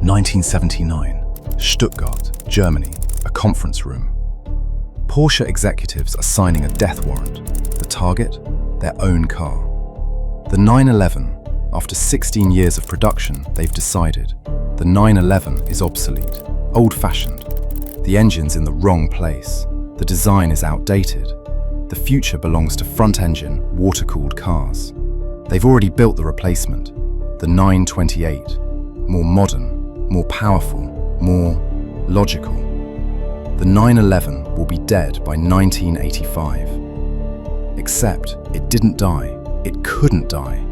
1979, Stuttgart, Germany, a conference room. Porsche executives are signing a death warrant. The target? Their own car. The 911. After 16 years of production, they've decided the 911 is obsolete, old-fashioned. The engine's in the wrong place. The design is outdated. The future belongs to front-engine, water-cooled cars. They've already built the replacement, the 928. More modern, more powerful, more logical. The 911 will be dead by 1985. Except it didn't die, it couldn't die,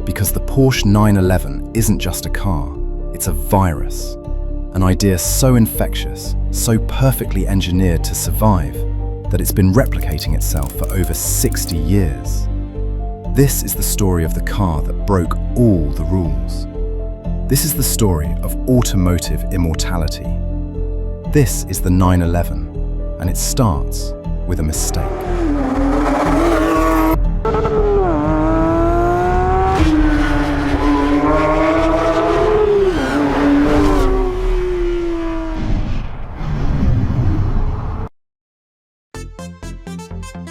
because the Porsche 911 isn't just a car, it's a virus. An idea so infectious, so perfectly engineered to survive, that it's been replicating itself for over 60 years. This is the story of the car that broke all the rules. This is the story of automotive immortality. This is the 911, and it starts with a mistake.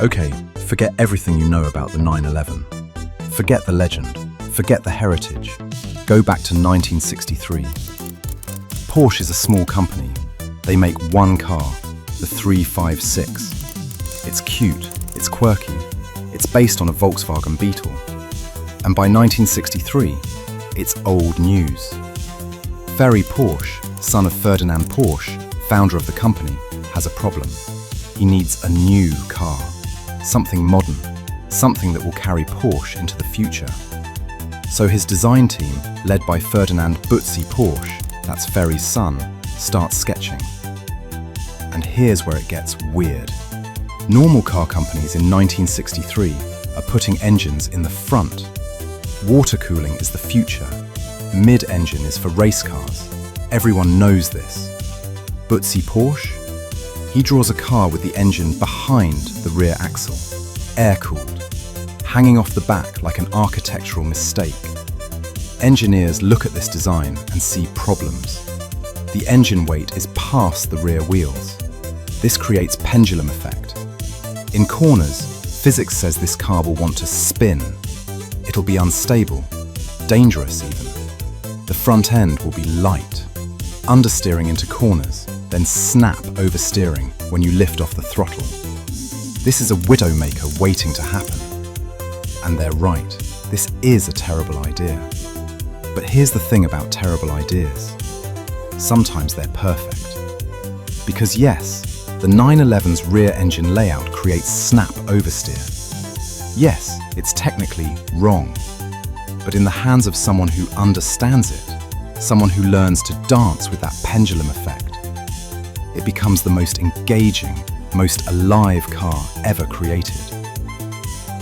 Okay, forget everything you know about the 911. Forget the legend, forget the heritage. Go back to 1963. Porsche is a small company. They make one car, the 356. It's cute, it's quirky, it's based on a Volkswagen Beetle. And by 1963, it's old news. Ferry Porsche, son of Ferdinand Porsche, founder of the company, has a problem. He needs a new car, something modern, something that will carry Porsche into the future. So his design team, led by Ferdinand Butzi Porsche, that's Ferry's son, starts sketching. And here's where it gets weird. Normal car companies in 1963 are putting engines in the front. Water cooling is the future. Mid-engine is for race cars. Everyone knows this. Butzi Porsche? He draws a car with the engine behind the rear axle, air-cooled, hanging off the back like an architectural mistake. Engineers look at this design and see problems. The engine weight is past the rear wheels. This creates pendulum effect. In corners, physics says this car will want to spin. It'll be unstable, dangerous even. The front end will be light, understeering into corners, then snap oversteering when you lift off the throttle. This is a widowmaker waiting to happen. And they're right, this is a terrible idea. But here's the thing about terrible ideas. Sometimes they're perfect. Because yes, the 911's rear engine layout creates snap oversteer. Yes, it's technically wrong. But in the hands of someone who understands it, someone who learns to dance with that pendulum effect, it becomes the most engaging, most alive car ever created.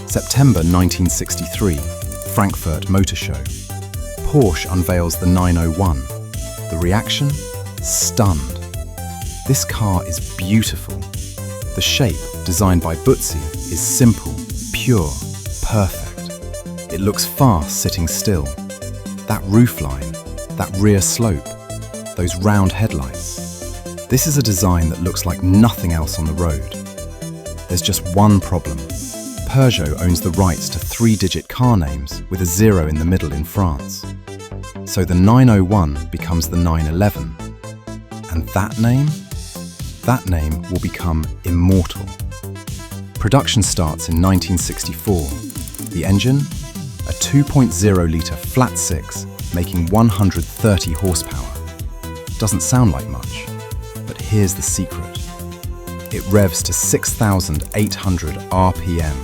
September 1963, Frankfurt Motor Show. Porsche unveils the 901. The reaction? Stunned. This car is beautiful. The shape, designed by Butzi, is simple, pure, perfect. It looks fast sitting still. That roofline, that rear slope, those round headlights. This is a design that looks like nothing else on the road. There's just one problem. Peugeot owns the rights to 3-digit car names with a 0 in the middle in France. So the 901 becomes the 911. And that name will become Immortal. Production starts in 1964. The engine? A 2.0-litre flat six, making 130 horsepower. Doesn't sound like much, but here's the secret. It revs to 6,800 RPM.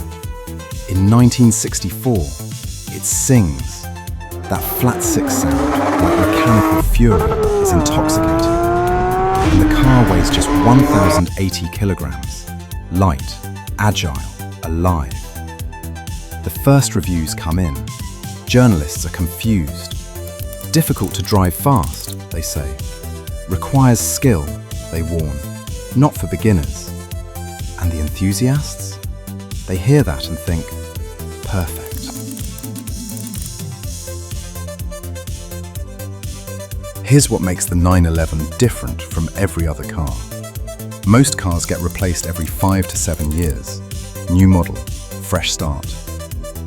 In 1964, it sings. That flat six sound, like mechanical fury, is intoxicating. And the car weighs just 1,080 kilograms. Light, agile, alive. The first reviews come in. Journalists are confused. Difficult to drive fast, they say. Requires skill, they warn. Not for beginners. And the enthusiasts? They hear that and think, perfect. Here's what makes the 911 different from every other car. Most cars get replaced every 5 to 7 years. New model, fresh start.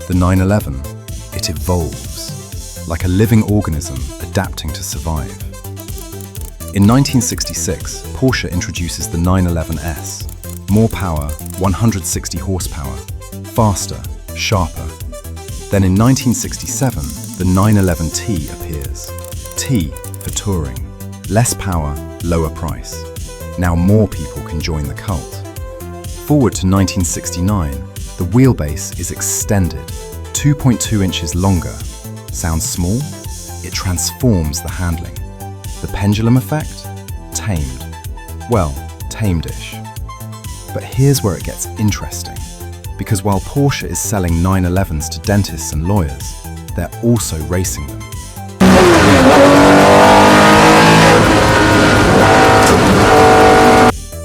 The 911, it evolves, like a living organism adapting to survive. In 1966, Porsche introduces the 911S. More power, 160 horsepower, faster, sharper. Then in 1967, the 911T appears. T for touring. Less power, lower price. Now more people can join the cult. Forward to 1969, the wheelbase is extended, 2.2 inches longer. Sounds small? It transforms the handling. The pendulum effect? Tamed. Well, tamed-ish. But here's where it gets interesting. Because while Porsche is selling 911s to dentists and lawyers, they're also racing them.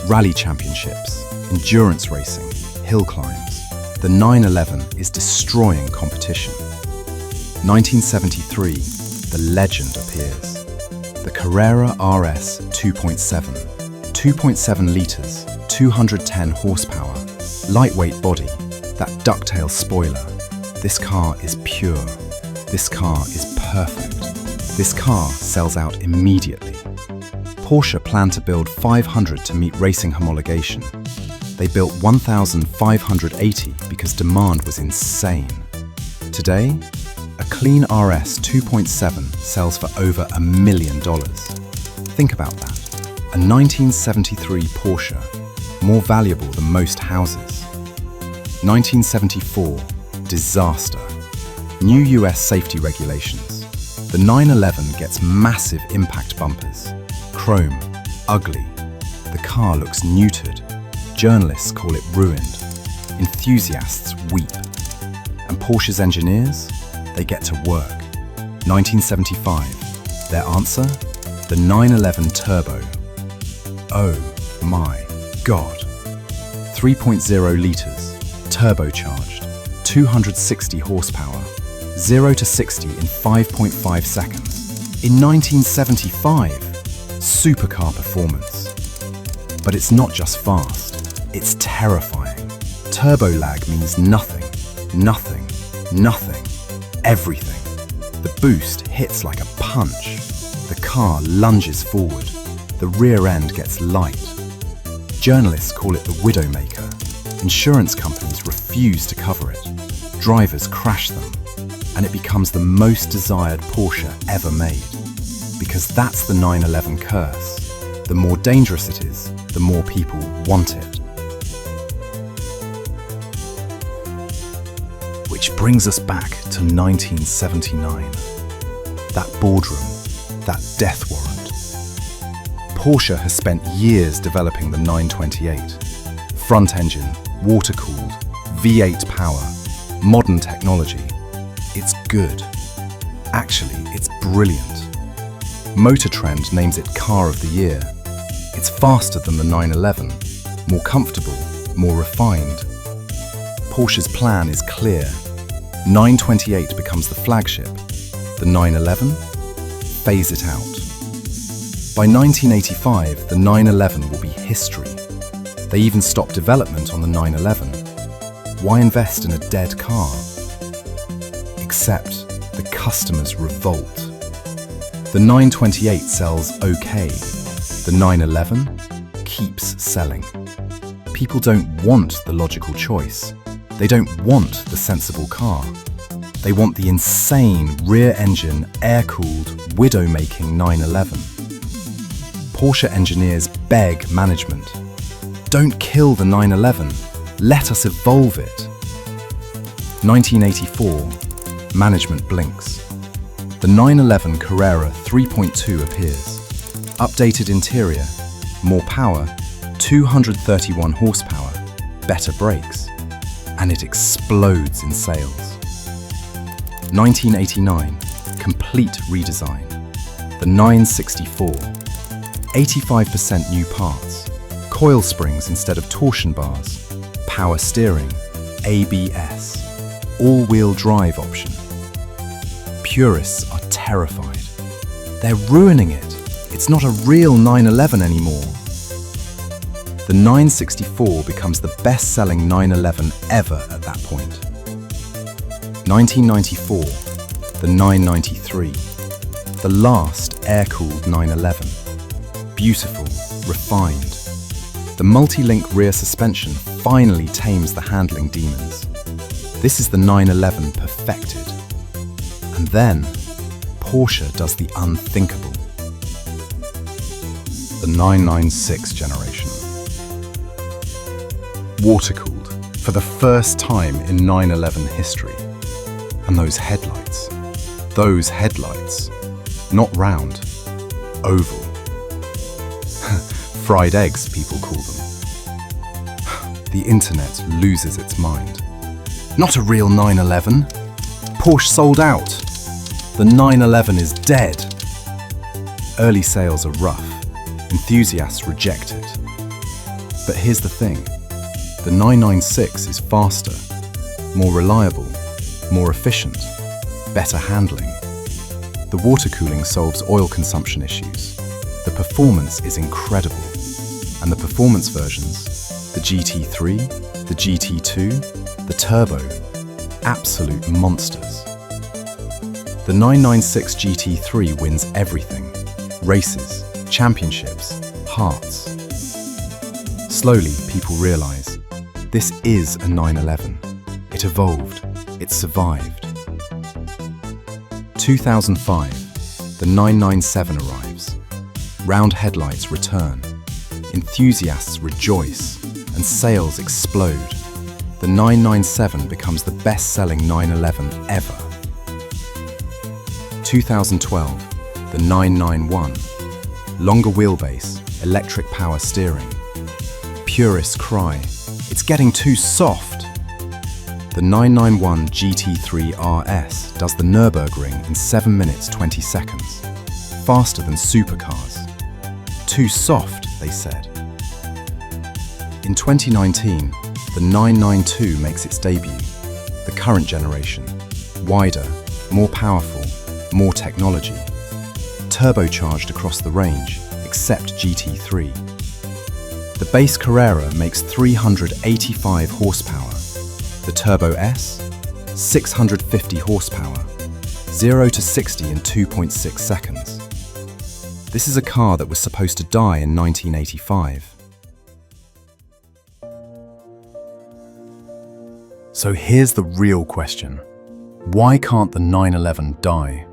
Rally championships, endurance racing, hill climbs. The 911 is destroying competition. 1973, the legend appears. The Carrera RS 2.7. 2.7 litres, 210 horsepower, lightweight body, that ducktail spoiler. This car is pure. This car is perfect. This car sells out immediately. Porsche planned to build 500 to meet racing homologation. They built 1,580 because demand was insane. Today, a clean RS 2.7 sells for over $1 million. Think about that. A 1973 Porsche, more valuable than most houses. 1974, disaster. New US safety regulations. The 911 gets massive impact bumpers. Chrome, ugly. The car looks neutered. Journalists call it ruined. Enthusiasts weep. And Porsche's engineers? They get to work. 1975. Their answer? The 911 Turbo. Oh my God. 3.0 litres, turbocharged, 260 horsepower, 0 to 60 in 5.5 seconds. In 1975, supercar performance. But it's not just fast, it's terrifying. Turbo lag means nothing, nothing, nothing, everything. The boost hits like a punch. The car lunges forward. The rear end gets light. Journalists call it the Widowmaker. Insurance companies refuse to cover it. Drivers crash them. And it becomes the most desired Porsche ever made. Because that's the 911 curse. The more dangerous it is, the more people want it. Which brings us back to 1979. That boardroom, that death warrant. Porsche has spent years developing the 928. Front engine, water-cooled, V8 power, modern technology. It's good. Actually, it's brilliant. Motor Trend names it Car of the Year. It's faster than the 911, more comfortable, more refined. Porsche's plan is clear. 928 becomes the flagship. The 911? Phase it out. By 1985, the 911 will be history. They even stopped development on the 911. Why invest in a dead car? Except the customers revolt. The 928 sells okay. The 911 keeps selling. People don't want the logical choice. They don't want the sensible car. They want the insane rear-engine, air-cooled, widow-making 911. Porsche engineers beg management. Don't kill the 911. Let us evolve it. 1984. Management blinks. The 911 Carrera 3.2 appears. Updated interior, more power, 231 horsepower, better brakes, and it explodes in sales. 1989, complete redesign. The 964, 85% new parts, coil springs instead of torsion bars, power steering, ABS, all-wheel drive option. Purists are terrified. They're ruining it. It's not a real 911 anymore. The 964 becomes the best-selling 911 ever at that point. 1994, the 993, the last air-cooled 911. Beautiful, refined. The multi-link rear suspension finally tames the handling demons. This is the 911 perfected. And then, Porsche does the unthinkable. The 996 generation. Water-cooled for the first time in 911 history. And those headlights, not round, oval. Fried eggs, people call them. The internet loses its mind. Not a real 911. Porsche sold out. The 911 is dead. Early sales are rough. Enthusiasts reject it. But here's the thing. The 996 is faster, more reliable, more efficient, better handling. The water cooling solves oil consumption issues. The performance is incredible. And the performance versions, the GT3, the GT2, the Turbo, absolute monsters. The 996 GT3 wins everything. Races, championships, hearts. Slowly, people realize, this is a 911. It evolved. It survived. 2005, the 997 arrives. Round headlights return. Enthusiasts rejoice, and sales explode. The 997 becomes the best-selling 911 ever. 2012, the 991. Longer wheelbase, electric power steering. Purists cry, it's getting too soft. The 991 GT3 RS does the Nürburgring in 7 minutes 20 seconds. Faster than supercars. Too soft, they said. In 2019, the 992 makes its debut. The current generation. Wider, more powerful, more technology. Turbocharged across the range, except GT3. The base Carrera makes 385 horsepower. The Turbo S, 650 horsepower. 0 to 60 in 2.6 seconds. This is a car that was supposed to die in 1985. So here's the real question. Why can't the 911 die?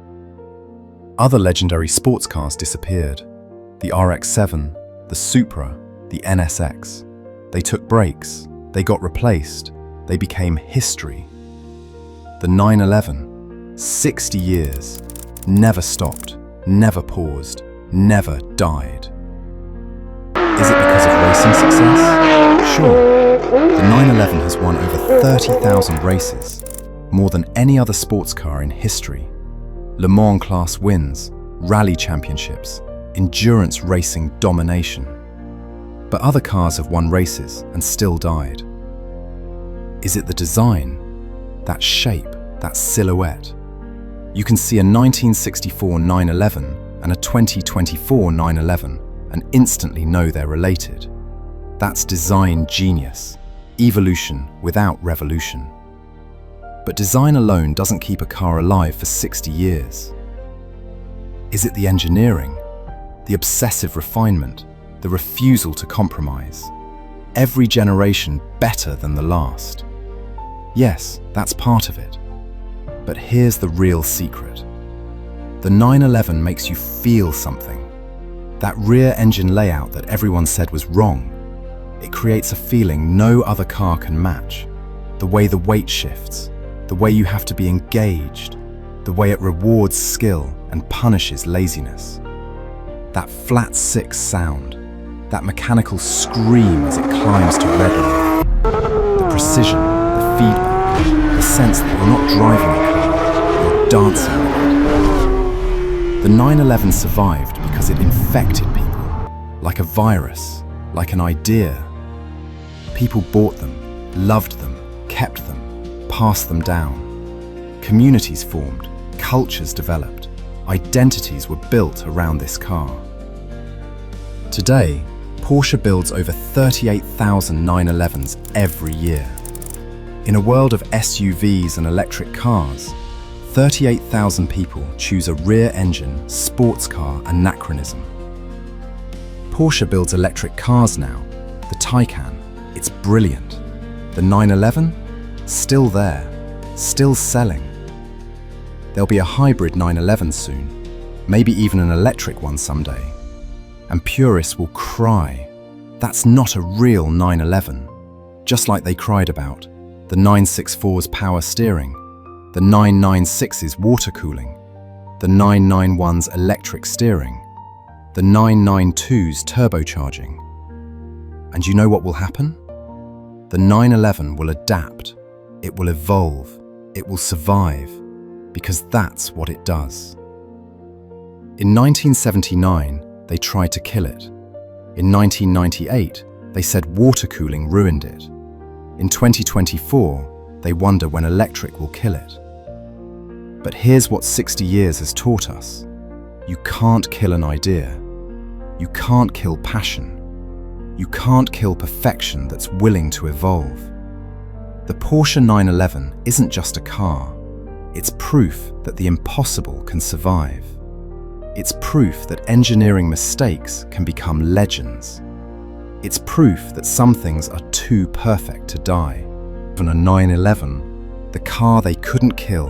Other legendary sports cars disappeared. The RX-7, the Supra, the NSX. They took breaks. They got replaced. They became history. The 911, 60 years, never stopped, never paused, never died. Is it because of racing success? Sure. The 911 has won over 30,000 races, more than any other sports car in history. Le Mans class wins, rally championships, endurance racing domination. But other cars have won races and still died. Is it the design? That shape, that silhouette? You can see a 1964 911 and a 2024 911 and instantly know they're related. That's design genius, evolution without revolution. But design alone doesn't keep a car alive for 60 years. Is it the engineering, the obsessive refinement, the refusal to compromise? Every generation better than the last. Yes, that's part of it. But here's the real secret. The 911 makes you feel something. That rear engine layout that everyone said was wrong. It creates a feeling no other car can match. The way the weight shifts, the way you have to be engaged, the way it rewards skill and punishes laziness. That flat six sound, that mechanical scream as it climbs to red line. The precision, the feedback, the sense that you're not driving a car, you're dancing with it. The 911 survived because it infected people, like a virus, like an idea. People bought them, loved them, kept them, passed them down. Communities formed, cultures developed, Identities were built around this car. Today, Porsche builds over 38,000 911s every year. In a world of SUVs and electric cars, 38,000 people choose a rear-engine, sports car anachronism. Porsche builds electric cars now. The Taycan, it's brilliant. The 911, still there, still selling. There'll be a hybrid 911 soon, maybe even an electric one someday. And purists will cry, that's not a real 911, just like they cried about the 964's power steering, the 996's water cooling, the 991's electric steering, the 992's turbocharging. And you know what will happen? The 911 will adapt, it will evolve, it will survive, because that's what it does. In 1979, they tried to kill it. In 1998, they said water cooling ruined it. In 2024, they wonder when electric will kill it. But here's what 60 years has taught us. You can't kill an idea. You can't kill passion. You can't kill perfection that's willing to evolve. The Porsche 911 isn't just a car. It's proof that the impossible can survive. It's proof that engineering mistakes can become legends. It's proof that some things are too perfect to die. Even a 911, the car they couldn't kill,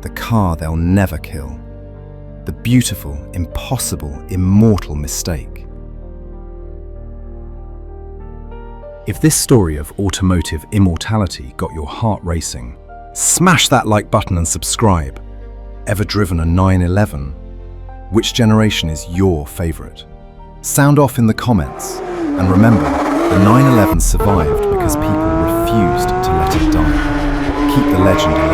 the car they'll never kill. The beautiful, impossible, immortal mistake. If this story of automotive immortality got your heart racing, smash that like button and subscribe. Ever driven a 911? Which generation is your favorite? Sound off in the comments. And remember, the 911 survived because people refused to let it die. Keep the legend alive.